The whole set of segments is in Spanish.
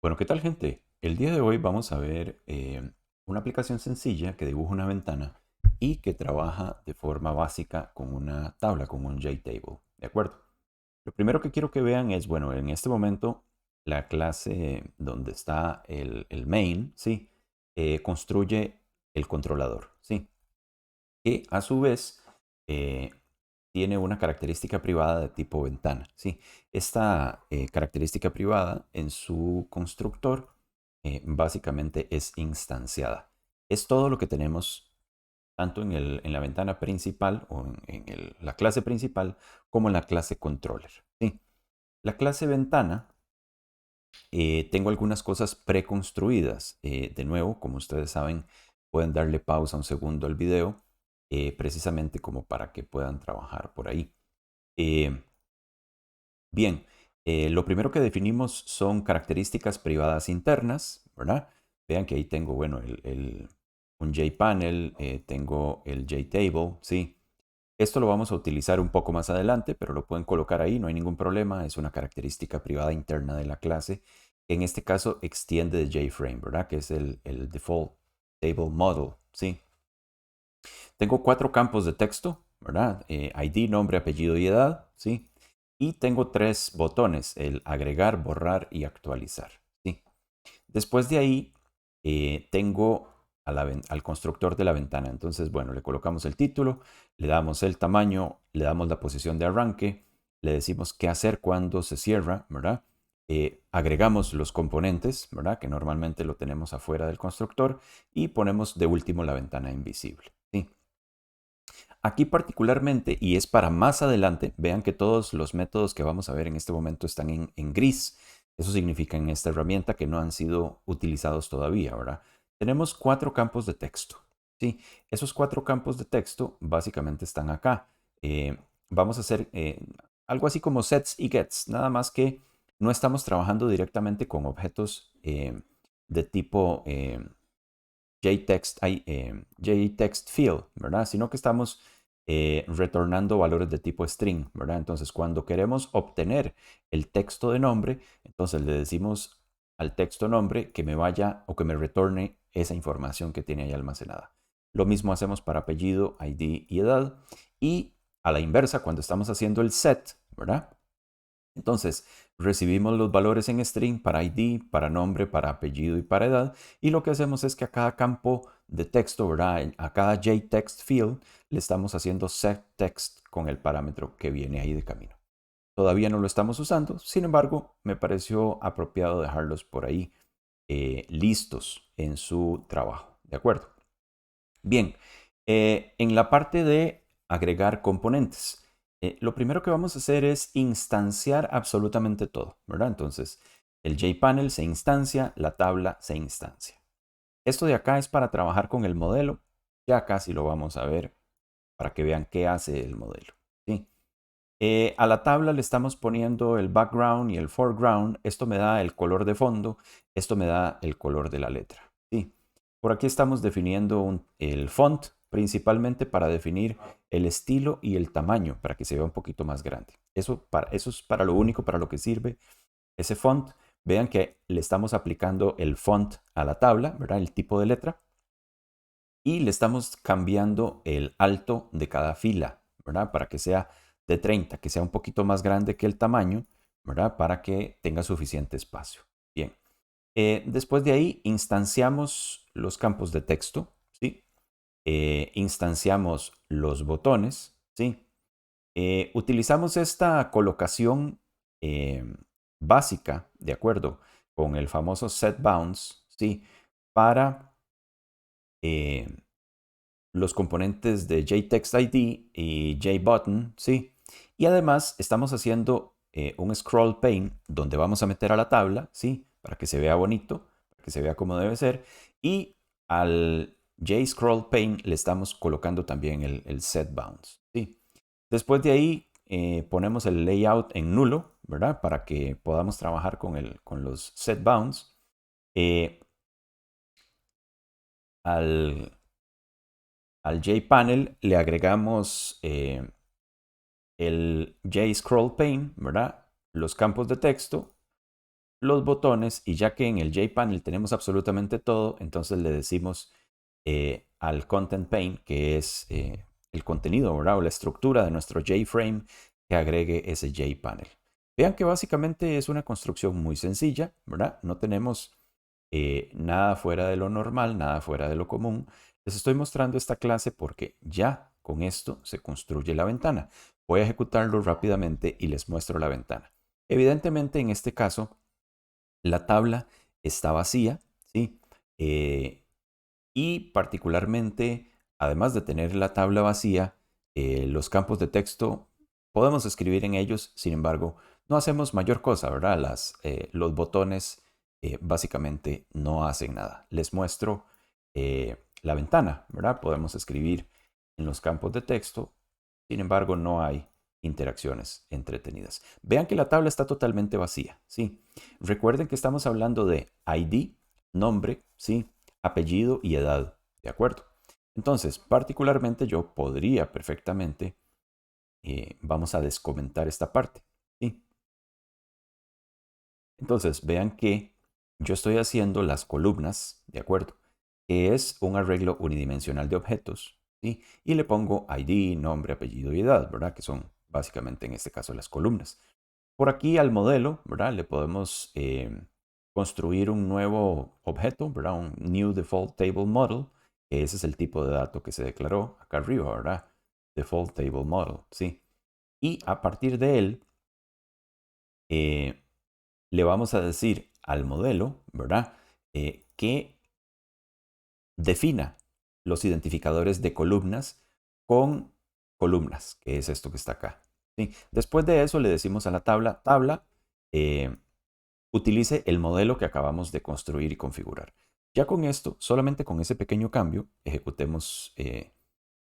Bueno, ¿qué tal, gente? El día de hoy vamos a ver una aplicación sencilla que dibuja una ventana y que trabaja de forma básica con una tabla, con un JTable. ¿De acuerdo? Lo primero que quiero que vean es, bueno, en este momento la clase donde está el main, ¿sí? Construye el controlador, ¿sí? Que a su vez eh, tiene una característica privada de tipo ventana, ¿sí? Esta característica privada en su constructor básicamente es instanciada. Es todo lo que tenemos tanto en la ventana principal o la clase principal como en la clase controller, ¿sí? La clase ventana, tengo algunas cosas preconstruidas. De nuevo, como ustedes saben, pueden darle pausa un segundo al video, precisamente como para que puedan trabajar por ahí. Eh, Bien, lo primero que definimos son características privadas internas, ¿verdad? Vean que ahí tengo, bueno, un JPanel, tengo el JTable, ¿sí? Esto lo vamos a utilizar un poco más adelante, pero lo pueden colocar ahí, no hay ningún problema. Es una característica privada interna de la clase. En este caso, extiende de JFrame, ¿verdad? Que es el Default Table Model, ¿sí? Tengo cuatro campos de texto, ¿verdad? ID, nombre, apellido y edad, ¿sí? Y tengo tres botones, el agregar, borrar y actualizar, ¿sí? Después de ahí, tengo al constructor de la ventana. Entonces, bueno, le colocamos el título, le damos el tamaño, le damos la posición de arranque, le decimos qué hacer cuando se cierra, ¿verdad? Agregamos los componentes, ¿verdad? Que normalmente lo tenemos afuera del constructor y ponemos de último la ventana invisible, ¿sí? Aquí particularmente, y es para más adelante, vean que todos los métodos que vamos a ver en este momento están en gris. Eso significa en esta herramienta que no han sido utilizados todavía, ¿verdad? Tenemos cuatro campos de texto. ¿Sí? Esos cuatro campos de texto básicamente están acá. Vamos a hacer algo así como sets y gets, nada más que no estamos trabajando directamente con objetos de tipo JText field, ¿verdad? Sino que estamos retornando valores de tipo string, ¿verdad? Entonces, cuando queremos obtener el texto de nombre, entonces le decimos al texto nombre que me vaya o que me retorne esa información que tiene ahí almacenada. Lo mismo hacemos para apellido, ID y edad. Y a la inversa, cuando estamos haciendo el set, ¿verdad? Entonces, recibimos los valores en string para ID, para nombre, para apellido y para edad. Y lo que hacemos es que a cada campo de texto, ¿verdad? A cada JText field, le estamos haciendo setText con el parámetro que viene ahí de camino. Todavía no lo estamos usando, sin embargo, me pareció apropiado dejarlos por ahí listos en su trabajo. ¿De acuerdo? Bien, en la parte de agregar componentes, lo primero que vamos a hacer es instanciar absolutamente todo, ¿verdad? Entonces, el JPanel se instancia, la tabla se instancia. Esto de acá es para trabajar con el modelo. Ya casi lo vamos a ver para que vean qué hace el modelo, ¿sí? A la tabla le estamos poniendo el background y el foreground. Esto me da el color de fondo, esto me da el color de la letra, ¿sí? Por aquí estamos definiendo el font principalmente para definir el estilo y el tamaño para que se vea un poquito más grande. Eso es para lo único, para lo que sirve ese font. Vean que le estamos aplicando el font a la tabla, ¿verdad? El tipo de letra. Y le estamos cambiando el alto de cada fila, ¿verdad? Para que sea de 30, que sea un poquito más grande que el tamaño, ¿verdad? Para que tenga suficiente espacio. Bien. Después de ahí, instanciamos los campos de texto, ¿sí? Instanciamos los botones, ¿sí? Utilizamos esta colocación eh, básica, de acuerdo, con el famoso set bounds, ¿sí? Para eh, los componentes de JTextID y JButton, ¿sí? Y además estamos haciendo un scroll pane donde vamos a meter a la tabla, ¿sí? Para que se vea bonito, para que se vea como debe ser. Y al JScrollPane le estamos colocando también el setBounds, ¿sí? Después de ahí ponemos el layout en nulo, ¿verdad? Para que podamos trabajar con los setBounds. Eh, al, al JPanel le agregamos el JScrollPane, ¿verdad? Los campos de texto los botones, y ya que en el JPanel tenemos absolutamente todo, entonces le decimos al Content Pane, que es el contenido, ¿verdad? O la estructura de nuestro JFrame, que agregue ese JPanel. Vean que básicamente es una construcción muy sencilla, ¿verdad? No tenemos nada fuera de lo normal, nada fuera de lo común. Les estoy mostrando esta clase porque ya con esto se construye la ventana. Voy a ejecutarlo rápidamente y les muestro la ventana. Evidentemente, en este caso, la tabla está vacía, ¿sí? Y particularmente, además de tener la tabla vacía, los campos de texto podemos escribir en ellos, sin embargo, no hacemos mayor cosa, ¿verdad? Los botones básicamente no hacen nada. Les muestro la ventana, ¿verdad? Podemos escribir en los campos de texto, sin embargo, no hay interacciones entretenidas. Vean que la tabla está totalmente vacía, ¿sí? Recuerden que estamos hablando de ID, nombre, ¿sí? Apellido y edad, ¿de acuerdo? Entonces, particularmente yo podría perfectamente, vamos a descomentar esta parte, ¿sí? Entonces, vean que yo estoy haciendo las columnas, ¿de acuerdo? Que es un arreglo unidimensional de objetos, ¿sí? Y le pongo ID, nombre, apellido y edad, ¿verdad? Que son básicamente en este caso las columnas. Por aquí al modelo, ¿verdad? Le podemos construir un nuevo objeto, ¿verdad? Un New Default Table Model. Ese es el tipo de dato que se declaró acá arriba, ¿verdad? Default Table Model, ¿sí? Y a partir de él, le vamos a decir al modelo, ¿verdad? Que defina los identificadores de columnas con columnas, que es esto que está acá. ¿Sí? Después de eso le decimos a la tabla, utilice el modelo que acabamos de construir y configurar. Ya con esto, solamente con ese pequeño cambio, ejecutemos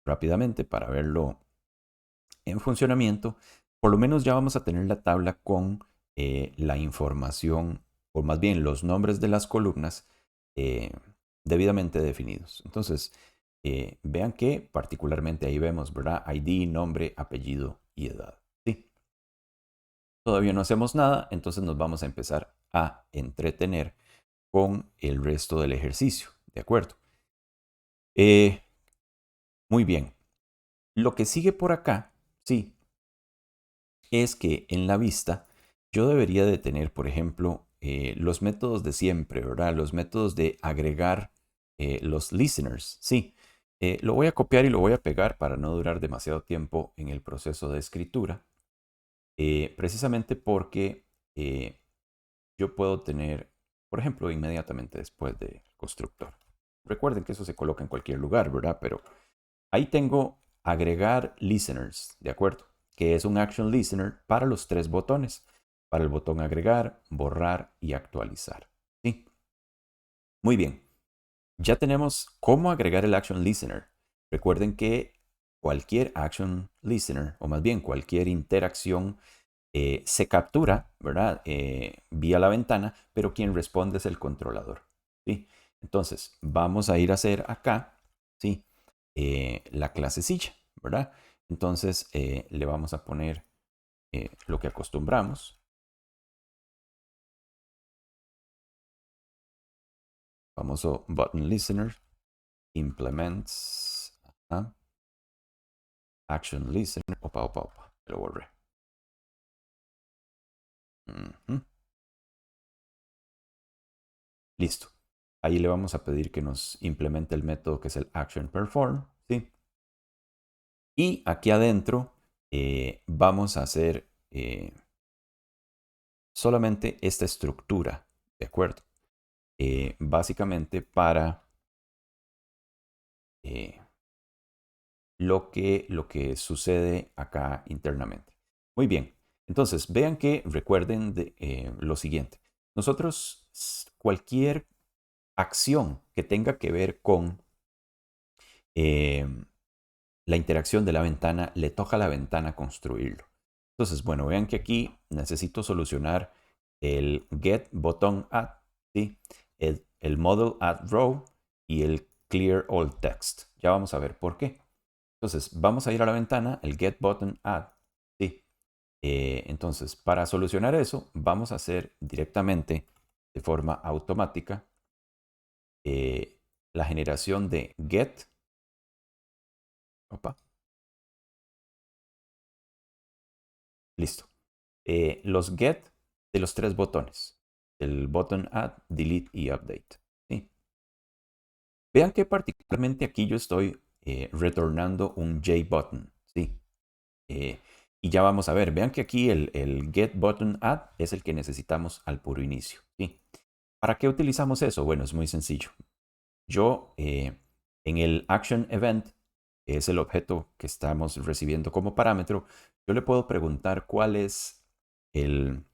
rápidamente para verlo en funcionamiento. Por lo menos ya vamos a tener la tabla con la información, o más bien los nombres de las columnas debidamente definidos. Entonces, vean que particularmente ahí vemos, ¿verdad? ID, nombre, apellido y edad. ¿Sí? Todavía no hacemos nada, entonces nos vamos a empezar a entretener con el resto del ejercicio. ¿De acuerdo? Muy bien. Lo que sigue por acá, sí, es que en la vista yo debería de tener, por ejemplo, los métodos de siempre, ¿verdad? Los métodos de agregar los listeners. Sí, lo voy a copiar y lo voy a pegar para no durar demasiado tiempo en el proceso de escritura, precisamente porque yo puedo tener, por ejemplo, inmediatamente después de constructor. Recuerden que eso se coloca en cualquier lugar, ¿verdad? Pero ahí tengo agregar listeners, ¿de acuerdo? Que es un action listener para los tres botones. Para el botón agregar, borrar y actualizar. ¿Sí? Muy bien. Ya tenemos cómo agregar el action listener. Recuerden que cualquier action listener, o más bien cualquier interacción, se captura, ¿verdad? Vía la ventana, pero quien responde es el controlador. ¿Sí? Entonces, vamos a ir a hacer acá, ¿sí? La clasecilla, ¿verdad? Entonces, le vamos a poner lo que acostumbramos. Famoso button listener, implements, action listener, opa, lo borré. Listo. Ahí le vamos a pedir que nos implemente el método que es el action perform, ¿sí? Y aquí adentro vamos a hacer solamente esta estructura, ¿de acuerdo? Básicamente para eh, lo que sucede acá internamente. Muy bien, entonces vean que recuerden lo siguiente. Nosotros, cualquier acción que tenga que ver con la interacción de la ventana, le toca a la ventana construirlo. Entonces, bueno, vean que aquí necesito solucionar el get button add, ¿sí? El model add row y el clear all text. Ya vamos a ver por qué. Entonces, vamos a ir a la ventana, el get button add, ¿sí? Entonces, para solucionar eso, vamos a hacer directamente de forma automática la generación de get. Opa, listo. Los get de los 3 botones. El button add, delete y update. ¿Sí? Vean que particularmente aquí yo estoy retornando un JButton. ¿Sí? Y ya vamos a ver. Vean que aquí el get button add es el que necesitamos al puro inicio. ¿Sí? ¿Para qué utilizamos eso? Bueno, es muy sencillo. Yo en el action event, que es el objeto que estamos recibiendo como parámetro, yo le puedo preguntar cuál es el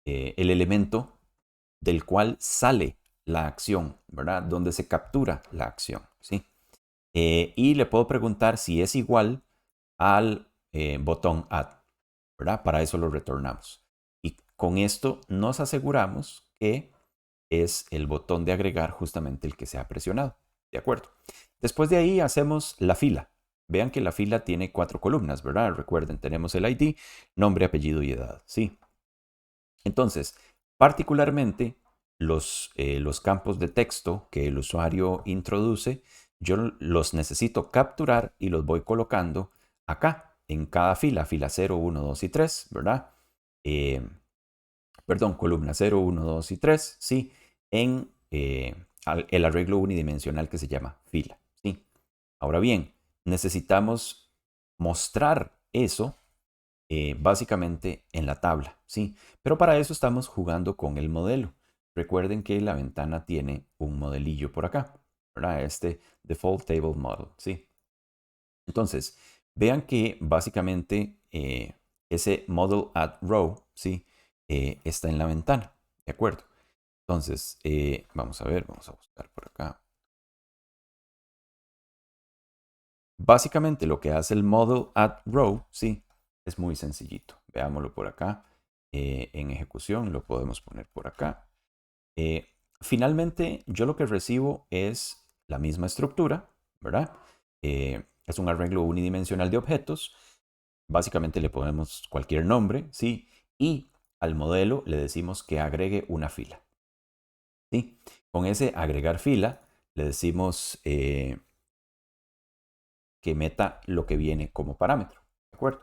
elemento del cual sale la acción, ¿verdad? Donde se captura la acción, ¿sí? Y le puedo preguntar si es igual al botón add, ¿verdad? Para eso lo retornamos. Y con esto nos aseguramos que es el botón de agregar justamente el que se ha presionado. ¿De acuerdo? Después de ahí hacemos la fila. Vean que la fila tiene 4 columnas, ¿verdad? Recuerden, tenemos el ID, nombre, apellido y edad. Sí. Entonces, particularmente los campos de texto que el usuario introduce, yo los necesito capturar y los voy colocando acá, en cada fila, fila 0, 1, 2 y 3, ¿verdad? Perdón, columna 0, 1, 2 y 3, ¿sí? En el arreglo unidimensional que se llama fila, ¿sí? Ahora bien, necesitamos mostrar eso básicamente en la tabla, ¿sí? Pero para eso estamos jugando con el modelo. Recuerden que la ventana tiene un modelillo por acá, ¿verdad? Este Default Table Model, ¿sí? Entonces, vean que básicamente ese Model Add Row, ¿sí? Está en la ventana, ¿de acuerdo? Entonces, vamos a ver, vamos a buscar por acá. Básicamente lo que hace el Model Add Row, ¿sí? Es muy sencillito. Veámoslo por acá. En ejecución lo podemos poner por acá. Finalmente, yo lo que recibo es la misma estructura, ¿verdad? Es un arreglo unidimensional de objetos. Básicamente le ponemos cualquier nombre, ¿sí? Y al modelo le decimos que agregue una fila, ¿sí? Con ese agregar fila le decimos que meta lo que viene como parámetro, ¿de acuerdo?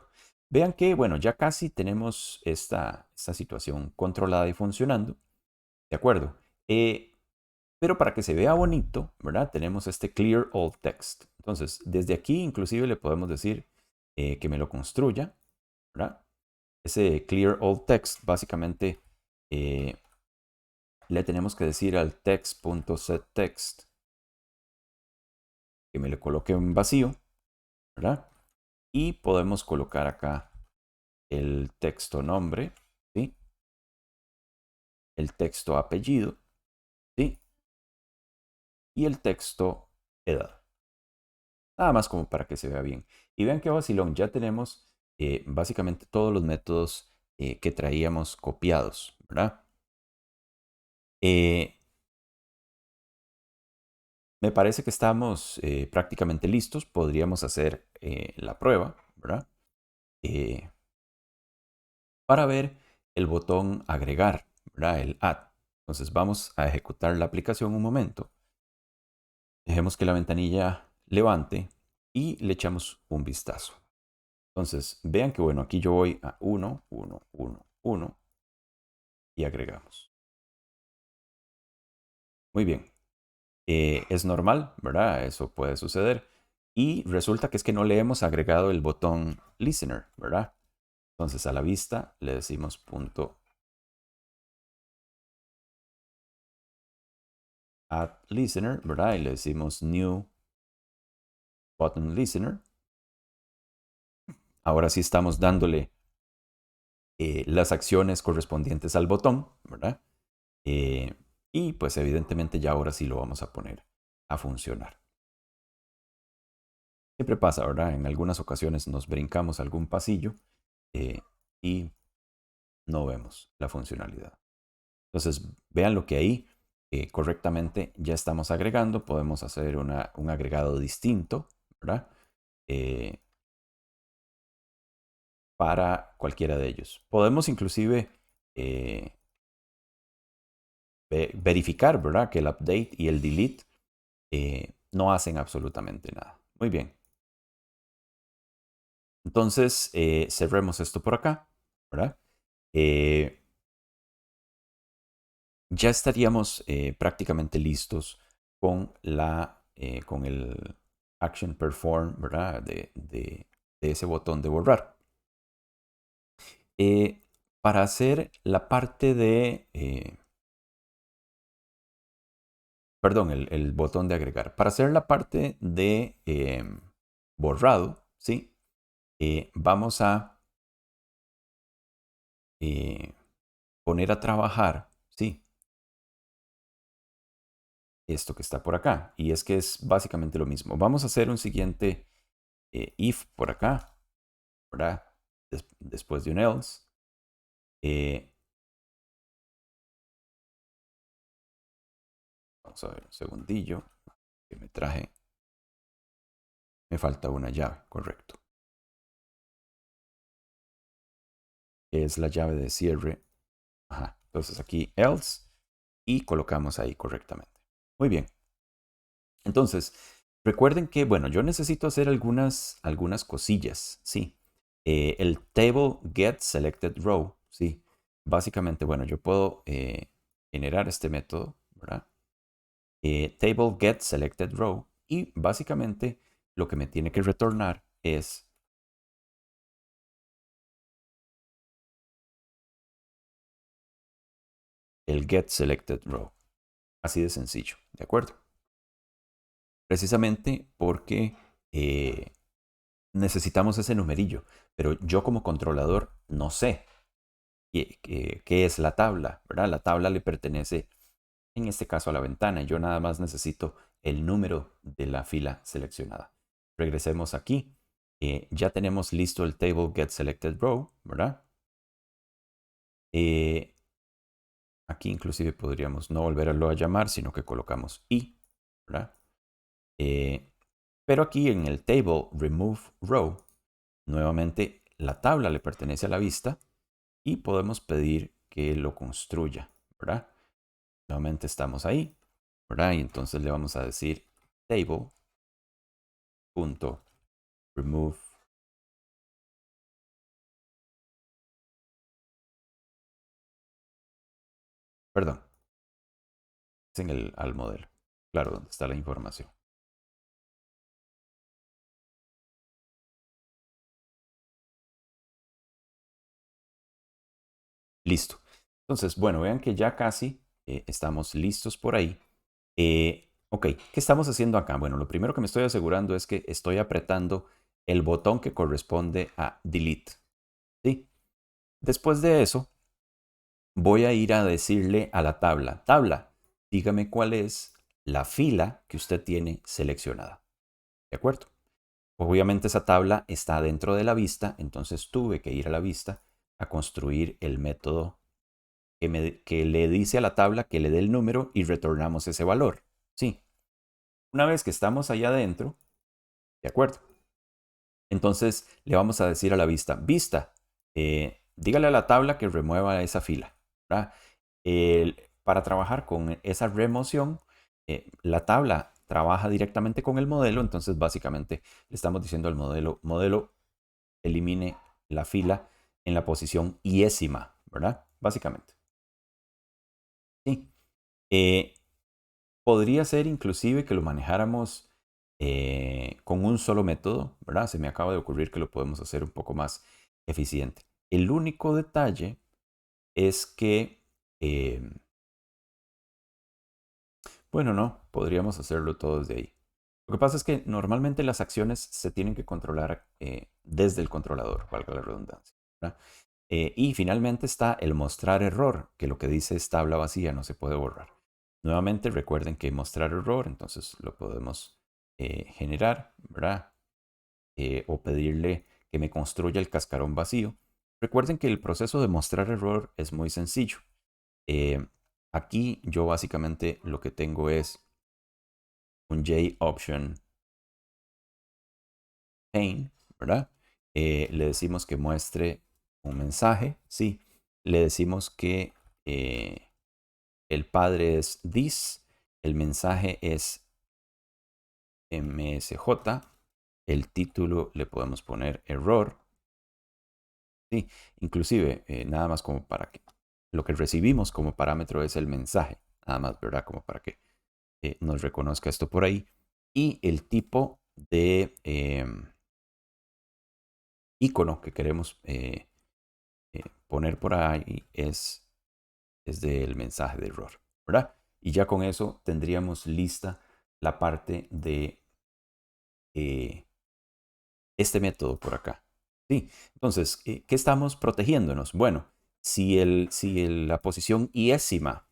Vean que, bueno, ya casi tenemos esta situación controlada y funcionando, ¿de acuerdo? Pero para que se vea bonito, ¿verdad? Tenemos este clear all text. Entonces, desde aquí inclusive le podemos decir que me lo construya, ¿verdad? Ese clear all text, básicamente, le tenemos que decir al text.setText que me lo coloque en vacío, ¿verdad? Y podemos colocar acá el texto nombre, ¿sí? El texto apellido, ¿sí? Y el texto edad. Nada más como para que se vea bien. Y vean que vacilón, ya tenemos básicamente todos los métodos que traíamos copiados, ¿verdad? Eh, Me parece que estamos prácticamente listos. Podríamos hacer la prueba, ¿verdad? Eh, para ver el botón agregar, ¿verdad? El add. Entonces vamos a ejecutar la aplicación un momento. Dejemos que la ventanilla levante y le echamos un vistazo. Entonces, vean que bueno, aquí yo voy a 1, 1, 1, 1 y agregamos. Muy bien. Es normal, ¿verdad? Eso puede suceder. Y resulta que es que no le hemos agregado el botón listener, ¿verdad? Entonces a la vista le decimos punto add listener, ¿verdad? Y le decimos new button listener. Ahora sí estamos dándole las acciones correspondientes al botón, ¿verdad? Y pues evidentemente ya ahora sí lo vamos a poner a funcionar. Siempre pasa, ¿verdad? En algunas ocasiones nos brincamos algún pasillo y no vemos la funcionalidad. Entonces, vean lo que ahí correctamente ya estamos agregando. Podemos hacer un agregado distinto, ¿verdad? para cualquiera de ellos. Podemos inclusive verificar, ¿verdad? Que el update y el delete no hacen absolutamente nada. Muy bien. Entonces, cerremos esto por acá, ¿verdad? Ya estaríamos prácticamente listos con, con el action perform, ¿verdad? De ese botón de borrar. Para hacer la parte de, perdón, el botón de agregar. Para hacer la parte de borrado, ¿sí? Vamos a poner a trabajar, ¿sí? Esto que está por acá. Y es que es básicamente lo mismo. Vamos a hacer un siguiente if por acá, ¿verdad? Después de un else. Vamos a ver un segundillo que me traje. Me falta una llave, correcto. Es la llave de cierre. Ajá. Entonces aquí else y colocamos ahí correctamente. Muy bien. Entonces, recuerden que, bueno, yo necesito hacer algunas cosillas, ¿sí? El table get selected row, ¿sí? Básicamente, bueno, yo puedo generar este método, ¿verdad? Table get selected row y básicamente lo que me tiene que retornar es el get selected row. Así de sencillo, ¿de acuerdo? Precisamente porque necesitamos ese numerillo, pero yo como controlador no sé qué es la tabla, ¿verdad? La tabla le pertenece, en este caso, a la ventana. Yo nada más necesito el número de la fila seleccionada. Regresemos aquí. Ya tenemos listo el table get selected row, ¿verdad? Aquí inclusive podríamos no volverlo a llamar, sino que colocamos i, ¿verdad? Pero aquí en el table remove row, nuevamente la tabla le pertenece a la vista y podemos pedir que lo construya, ¿verdad? Nuevamente estamos ahí, ¿verdad? Y entonces le vamos a decir table.remove. Perdón, es en el al modelo. Claro, donde está la información. Listo. Entonces, bueno, vean que ya casi estamos listos por ahí. Ok, ¿qué estamos haciendo acá? Bueno, lo primero que me estoy asegurando es que estoy apretando el botón que corresponde a delete. ¿Sí? Después de eso, voy a ir a decirle a la tabla, dígame cuál es la fila que usted tiene seleccionada. ¿De acuerdo? Obviamente esa tabla está dentro de la vista, entonces tuve que ir a la vista a construir el método que le dice a la tabla que le dé el número y retornamos ese valor. Sí. Una vez que estamos allá adentro, ¿de acuerdo? Entonces le vamos a decir a la vista, dígale a la tabla que remueva esa fila. ¿Verdad? Para trabajar con esa remoción, la tabla trabaja directamente con el modelo, entonces básicamente le estamos diciendo al modelo elimine la fila en la posición iésima, ¿verdad? Básicamente. Sí. Eh, Podría ser inclusive que lo manejáramos con un solo método, ¿verdad? Se me acaba de ocurrir que lo podemos hacer un poco más eficiente. El único detalle es que, bueno, no, podríamos hacerlo todo desde ahí. Lo que pasa es que normalmente las acciones se tienen que controlar desde el controlador, valga la redundancia, ¿verdad? Y finalmente está el mostrar error, que lo que dice es tabla vacía, no se puede borrar. Nuevamente recuerden que mostrar error, entonces lo podemos generar, ¿verdad? O pedirle que me construya el cascarón vacío. Recuerden que el proceso de mostrar error es muy sencillo. Eh, Aquí yo básicamente lo que tengo es un JOption pane, ¿verdad? Le decimos que muestre un mensaje, sí. Le decimos que el padre es this, el mensaje es MSJ, el título le podemos poner error, sí. Inclusive, nada más como para que lo que recibimos como parámetro es el mensaje, nada más, ¿verdad? Como para que nos reconozca esto por ahí. Y el tipo de icono que queremos poner por ahí es del mensaje de error, ¿verdad? Y ya con eso tendríamos lista la parte de este método por acá. Sí, entonces, ¿qué estamos protegiéndonos? Bueno, si la posición iésima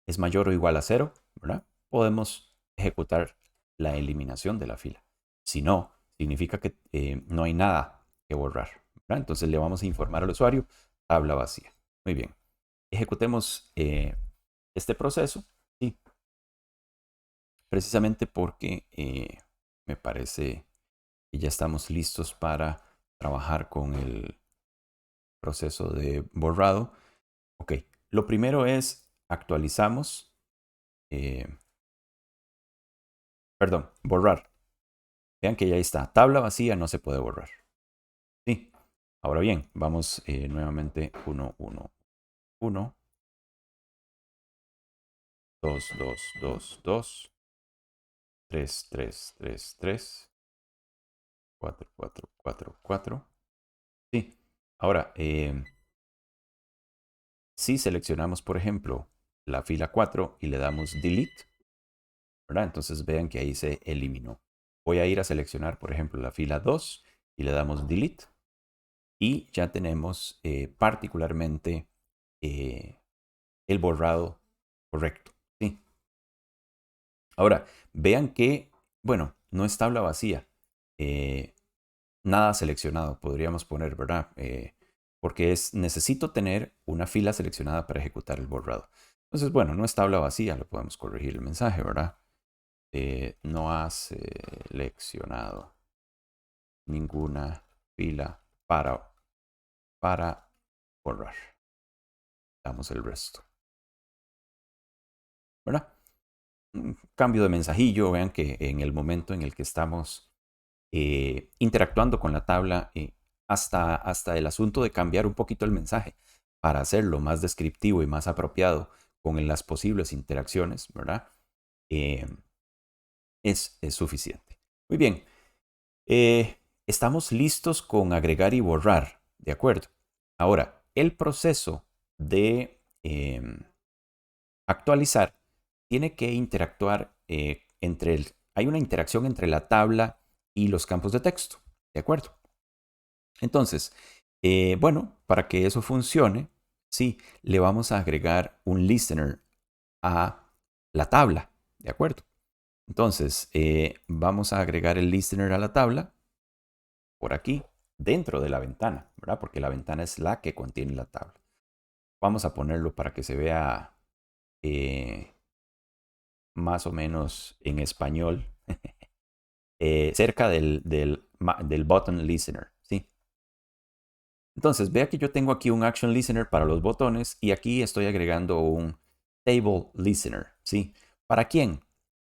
es mayor o igual a 0, ¿verdad? Podemos ejecutar la eliminación de la fila. Si no, significa que no hay nada que borrar, ¿verdad? Entonces le vamos a informar al usuario, tabla vacía. Muy bien. Ejecutemos este proceso, sí, precisamente porque me parece que ya estamos listos para trabajar con el proceso de borrado. Ok, lo primero es actualizamos, eh, perdón, borrar. Vean que ya está. Tabla vacía no se puede borrar. Sí. Ahora bien, vamos nuevamente 1, 1, 1, 2, 2, 2, 2, 3, 3, 3, 3, 4, 4, 4, 4. Sí. Ahora, si seleccionamos, por ejemplo, la fila 4 y le damos delete, ¿verdad? Entonces vean que ahí se eliminó. Voy a ir a seleccionar, por ejemplo, la fila 2 y le damos delete. Y ya tenemos particularmente el borrado correcto. ¿Sí? Ahora, vean que, bueno, no es tabla vacía. Nada seleccionado, podríamos poner, ¿verdad? Porque necesito tener una fila seleccionada para ejecutar el borrado. Entonces, bueno, no es tabla vacía, lo podemos corregir el mensaje, ¿verdad? No ha seleccionado ninguna fila para borrar. Damos el resto, ¿verdad? Un cambio de mensajillo, vean que en el momento en el que estamos interactuando con la tabla, hasta el asunto de cambiar un poquito el mensaje para hacerlo más descriptivo y más apropiado con las posibles interacciones, ¿verdad? Eh, es suficiente. Muy bien. Estamos listos con agregar y borrar, ¿de acuerdo? Ahora, el proceso de actualizar tiene que interactuar hay una interacción entre la tabla y los campos de texto, ¿de acuerdo? Entonces, bueno, para que eso funcione, sí, le vamos a agregar un listener a la tabla, ¿de acuerdo? Entonces, vamos a agregar el listener a la tabla por aquí, dentro de la ventana, ¿verdad? Porque la ventana es la que contiene la tabla. Vamos a ponerlo para que se vea más o menos en español, cerca del button listener, ¿sí? Entonces, vea que yo tengo aquí un action listener para los botones y aquí estoy agregando un table listener, ¿sí? ¿Para quién?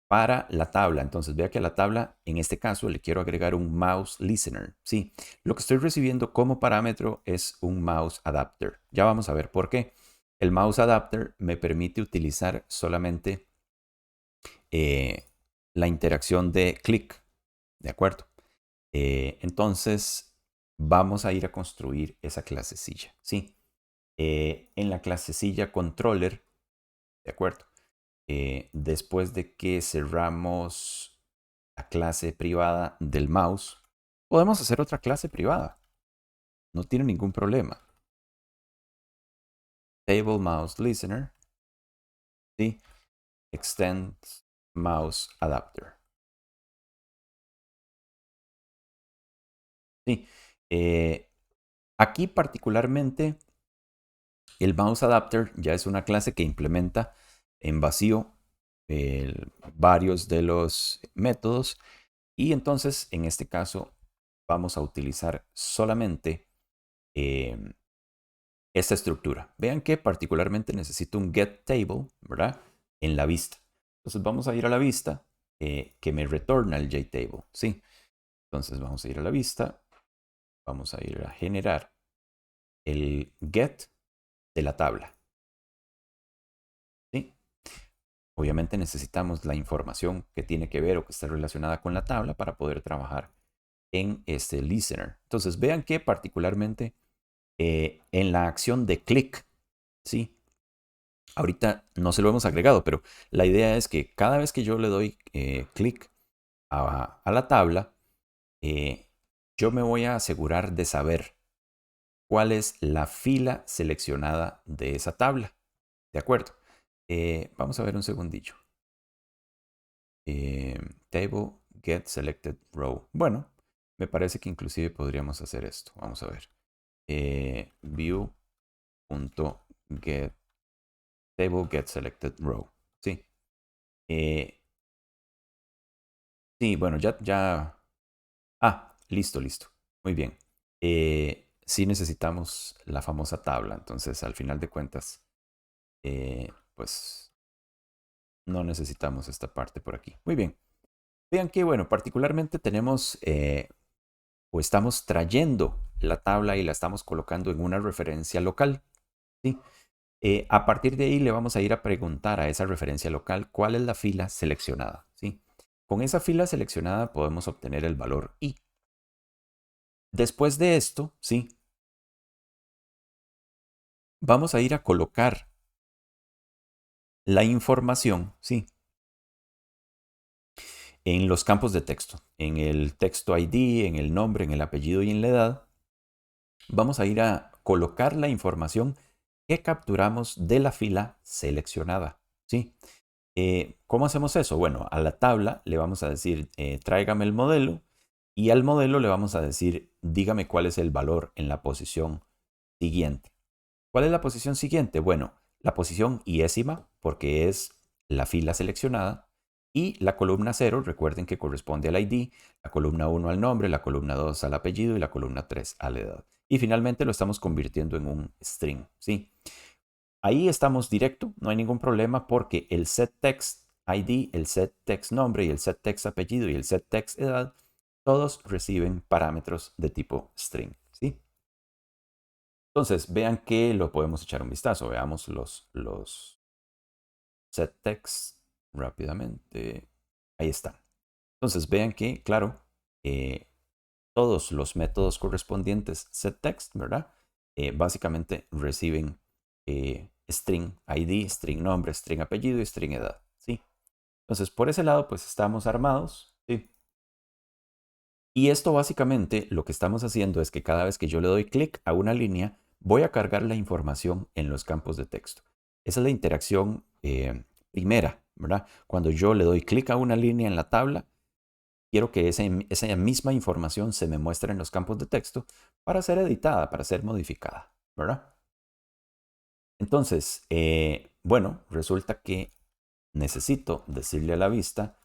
Para la tabla. Entonces, vea que a la tabla, en este caso, le quiero agregar un mouse listener, ¿sí? Lo que estoy recibiendo como parámetro es un mouse adapter. Ya vamos a ver por qué. El mouse adapter me permite utilizar solamente la interacción de clic, ¿de acuerdo? Entonces, vamos a ir a construir esa clasecilla, ¿sí? En la clasecilla controller, ¿de acuerdo? Después de que cerramos la clase privada del mouse, podemos hacer otra clase privada. No tiene ningún problema. Table mouse listener, ¿sí? Extends mouse adapter. Sí. Aquí particularmente el mouse adapter ya es una clase que implementa en vacío varios de los métodos y entonces en este caso vamos a utilizar solamente esta estructura. Vean que particularmente necesito un getTable, ¿verdad? En la vista. Entonces vamos a ir a la vista que me retorna el JTable, ¿sí? Entonces vamos a ir a la vista, vamos a ir a generar el get de la tabla, ¿sí? Obviamente necesitamos la información que tiene que ver o que esté relacionada con la tabla para poder trabajar en este listener. Entonces vean que particularmente en la acción de click, ¿sí? Ahorita no se lo hemos agregado, pero la idea es que cada vez que yo le doy clic a la tabla, yo me voy a asegurar de saber cuál es la fila seleccionada de esa tabla. ¿De acuerdo? Vamos a ver un segundillo. Table get selected row. Bueno, me parece que inclusive podríamos hacer esto. Vamos a ver. View.get table get selected row. Sí. Sí, bueno, ya. Ah, listo, listo. Muy bien. Sí necesitamos la famosa tabla. Entonces, al final de cuentas, pues no necesitamos esta parte por aquí. Muy bien. Vean que, bueno, particularmente tenemos o estamos trayendo la tabla y la estamos colocando en una referencia local. ¿Sí? A partir de ahí le vamos a ir a preguntar a esa referencia local cuál es la fila seleccionada. ¿Sí? Con esa fila seleccionada podemos obtener el valor i. Después de esto, ¿sí? Vamos a ir a colocar la información, ¿sí? En los campos de texto, en el texto ID, en el nombre, en el apellido y en la edad. Vamos a ir a colocar la información que capturamos de la fila seleccionada, ¿sí? ¿Cómo hacemos eso? Bueno, a la tabla le vamos a decir, tráigame el modelo, y al modelo le vamos a decir, dígame cuál es el valor en la posición siguiente. ¿Cuál es la posición siguiente? Bueno, la posición iésima, porque es la fila seleccionada, y la columna 0, recuerden que corresponde al ID, la columna 1 al nombre, la columna 2 al apellido y la columna 3 a la edad. Y finalmente lo estamos convirtiendo en un string, ¿sí? Ahí estamos directo, no hay ningún problema porque el setText ID, el setText nombre y el setText apellido y el setText edad, todos reciben parámetros de tipo string, ¿sí? Entonces, vean que lo podemos echar un vistazo. Veamos los setText rápidamente. Ahí están. Entonces, vean que, claro, todos los métodos correspondientes setText, ¿verdad? Básicamente reciben string ID, string nombre, string apellido y string edad, ¿sí? Entonces, por ese lado, pues estamos armados, ¿sí? Y esto básicamente lo que estamos haciendo es que cada vez que yo le doy clic a una línea, voy a cargar la información en los campos de texto. Esa es la interacción primera, ¿verdad? Cuando yo le doy clic a una línea en la tabla, quiero que esa misma información se me muestre en los campos de texto para ser editada, para ser modificada, ¿verdad? Entonces, bueno, resulta que necesito decirle a la vista,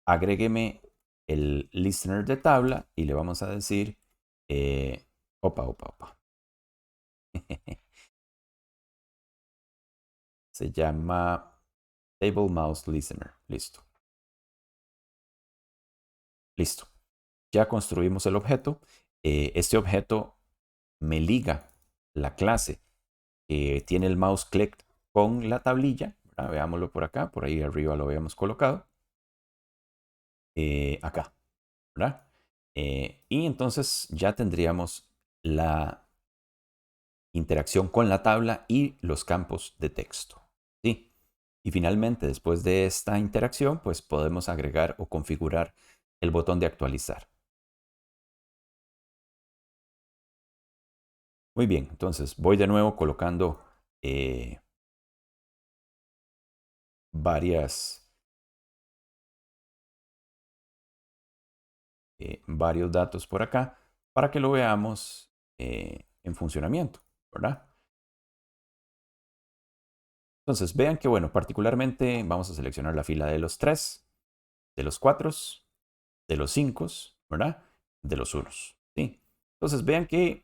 agrégueme el listener de tabla y le vamos a decir, opa. Se llama Table Mouse Listener. Listo. Listo. Ya construimos el objeto. Este objeto me liga la clase que tiene el mouse click con la tablilla. Veámoslo por acá. Por ahí arriba lo habíamos colocado. Acá. ¿Verdad? Y entonces ya tendríamos la interacción con la tabla y los campos de texto. ¿Sí? Y finalmente, después de esta interacción, pues podemos agregar o configurar el botón de actualizar. Muy bien, entonces voy de nuevo colocando varios datos por acá para que lo veamos en funcionamiento, ¿verdad? Entonces vean que, bueno, particularmente vamos a seleccionar la fila de los 3. de los 4, de los 5, ¿verdad? De los 1. ¿Sí? Entonces vean que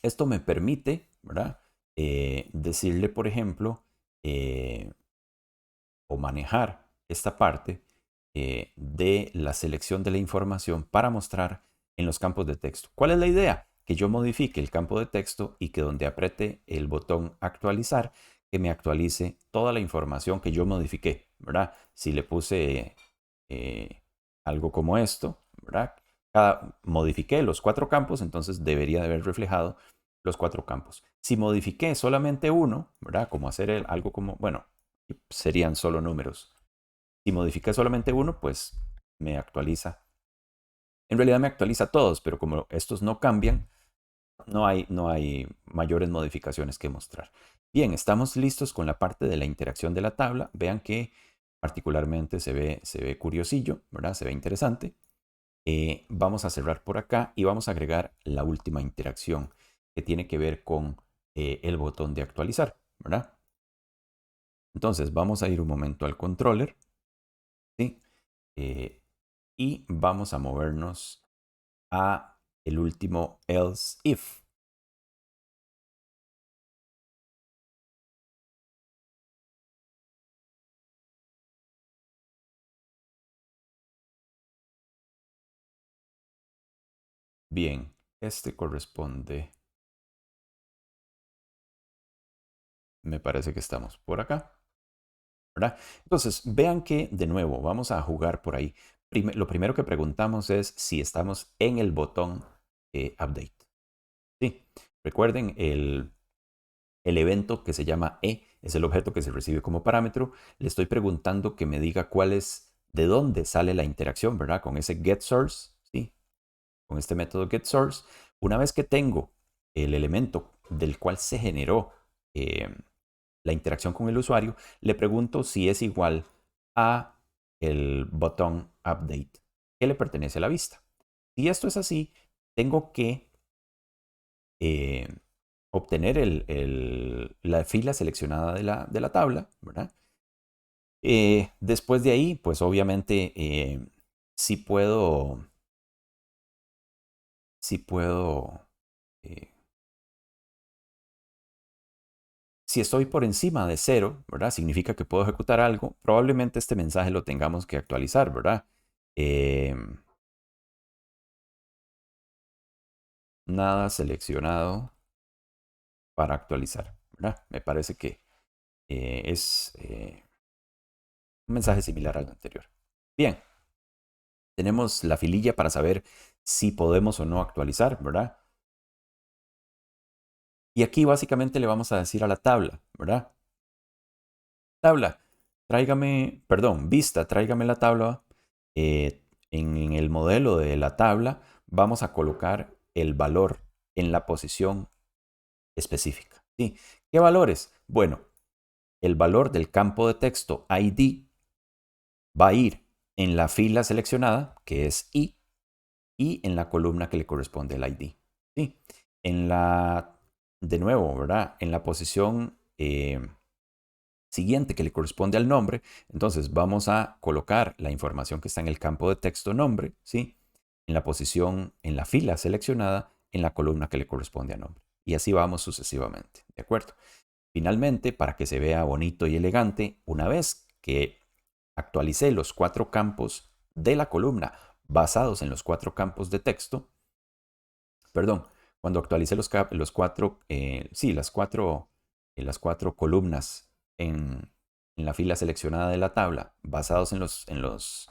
esto me permite, ¿verdad? Decirle, por ejemplo, o manejar esta parte de la selección de la información para mostrar en los campos de texto. ¿Cuál es la idea? Que yo modifique el campo de texto y que donde apriete el botón actualizar, que me actualice toda la información que yo modifiqué, ¿verdad? Si le puse algo como esto, ¿verdad? Modifiqué los 4 campos, entonces debería de haber reflejado los 4 campos. Si modifiqué solamente uno, ¿verdad? Como hacer algo como, bueno, serían solo números. Si modifiqué solamente uno, pues me actualiza. En realidad me actualiza todos, pero como estos no cambian, no hay mayores modificaciones que mostrar. Bien, estamos listos con la parte de la interacción de la tabla. Vean que particularmente se ve curiosillo, ¿verdad? Se ve interesante. Vamos a cerrar por acá y vamos a agregar la última interacción que tiene que ver con el botón de actualizar, ¿verdad? Entonces vamos a ir un momento al controller, ¿sí? Y vamos a movernos a el último else if. Bien, este corresponde, me parece que estamos por acá, ¿verdad? Entonces, vean que de nuevo vamos a jugar por ahí. Lo primero que preguntamos es si estamos en el botón update. Sí, recuerden el evento que se llama es el objeto que se recibe como parámetro. Le estoy preguntando que me diga de dónde sale la interacción, ¿verdad? Con ese getSource, ¿sí? Con este método getSource. Una vez que tengo el elemento del cual se generó la interacción con el usuario, le pregunto si es igual a el botón update que le pertenece a la vista. Si esto es así, tengo que eh, obtener la fila seleccionada de la tabla, ¿verdad? Después de ahí, pues obviamente sí puedo, sí puedo, eh, si estoy por encima de 0, ¿verdad? Significa que puedo ejecutar algo. Probablemente este mensaje lo tengamos que actualizar, ¿verdad? Nada seleccionado para actualizar, ¿verdad? Me parece que es un mensaje similar al anterior. Bien, tenemos la fililla para saber si podemos o no actualizar, ¿verdad? Y aquí básicamente le vamos a decir a la tabla, ¿verdad? Tabla, vista, tráigame la tabla. En el modelo de la tabla vamos a colocar el valor en la posición específica. ¿Sí? ¿Qué valores? Bueno, el valor del campo de texto ID va a ir en la fila seleccionada, que es I, y en la columna que le corresponde al ID. ¿Sí? De nuevo, ¿verdad? En la posición siguiente que le corresponde al nombre, entonces vamos a colocar la información que está en el campo de texto nombre, ¿sí? En la posición, en la fila seleccionada, en la columna que le corresponde a nombre. Y así vamos sucesivamente, ¿de acuerdo? Finalmente, para que se vea bonito y elegante, una vez que actualicé los 4 campos de la columna basados en los 4 campos de texto, perdón, cuando actualicé los 4, sí, las cuatro columnas en la fila seleccionada de la tabla basados en los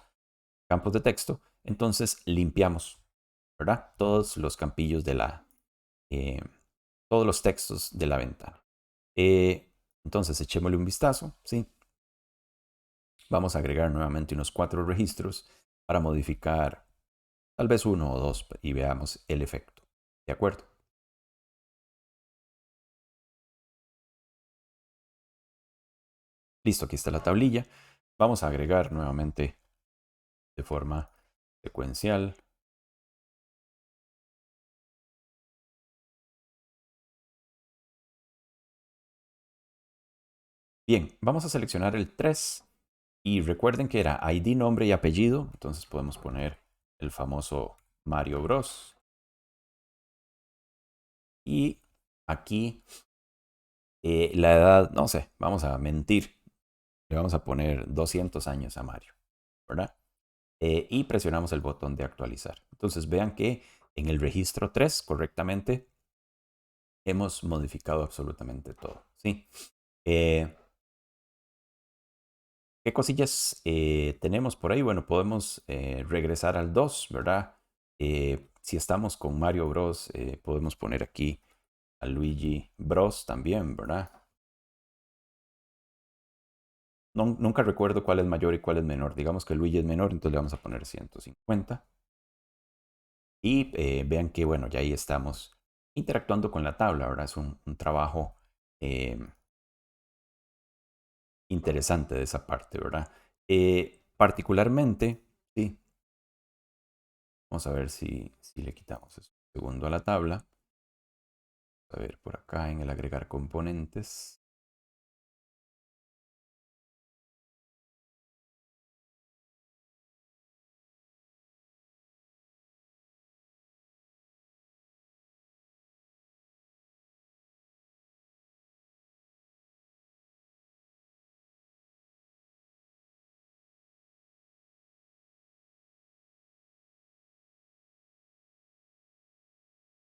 campos de texto, entonces limpiamos, ¿verdad? Todos los campillos eh, todos los textos de la ventana. Entonces, echémosle un vistazo, ¿sí? Vamos a agregar nuevamente unos 4 registros para modificar tal vez uno o dos y veamos el efecto. ¿De acuerdo? Listo, aquí está la tablilla. Vamos a agregar nuevamente de forma secuencial. Bien, vamos a seleccionar el 3 Y recuerden que era ID, nombre y apellido. Entonces podemos poner el famoso Mario Bros. Y aquí la edad, no sé, vamos a mentir. Le vamos a poner 200 años a Mario, ¿verdad? Y presionamos el botón de actualizar. Entonces vean que en el registro 3 correctamente hemos modificado absolutamente todo, ¿sí? Eh, ¿Qué cosillas tenemos por ahí? Bueno, podemos regresar al 2, ¿verdad? Si estamos con Mario Bros, podemos poner aquí a Luigi Bros también, ¿verdad? Nunca recuerdo cuál es mayor y cuál es menor. Digamos que Luigi es menor, entonces le vamos a poner 150. Y vean que, bueno, ya ahí estamos interactuando con la tabla, ¿verdad? Es un trabajo eh, interesante de esa parte, ¿verdad? Particularmente, sí, vamos a ver si le quitamos eso. Segundo a la tabla. A ver, por acá en el agregar componentes.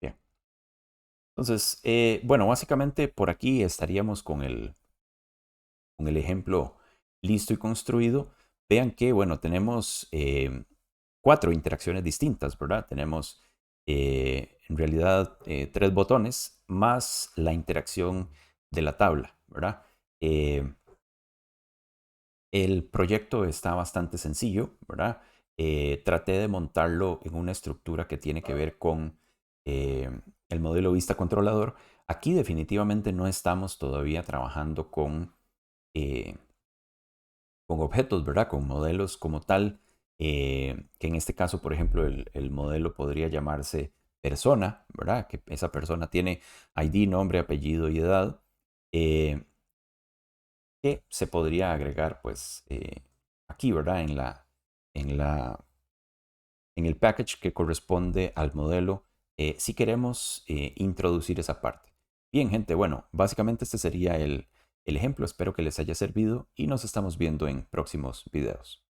Bien. Entonces, bueno, básicamente por aquí estaríamos con el ejemplo listo y construido. Vean que, bueno, tenemos 4 interacciones distintas, ¿verdad? Tenemos en realidad 3 botones más la interacción de la tabla, ¿verdad? Eh, el proyecto está bastante sencillo, ¿verdad? Traté de montarlo en una estructura que tiene que ver con el modelo vista controlador. Aquí definitivamente no estamos todavía trabajando eh, con objetos, ¿verdad? Con modelos como tal, que en este caso, por ejemplo, el modelo podría llamarse persona, ¿verdad? Que esa persona tiene ID, nombre, apellido y edad, eh, que se podría agregar, pues, aquí, ¿verdad? En la, en el package que corresponde al modelo, si queremos introducir esa parte. Bien, gente, bueno, básicamente este sería el ejemplo. Espero que les haya servido y nos estamos viendo en próximos videos.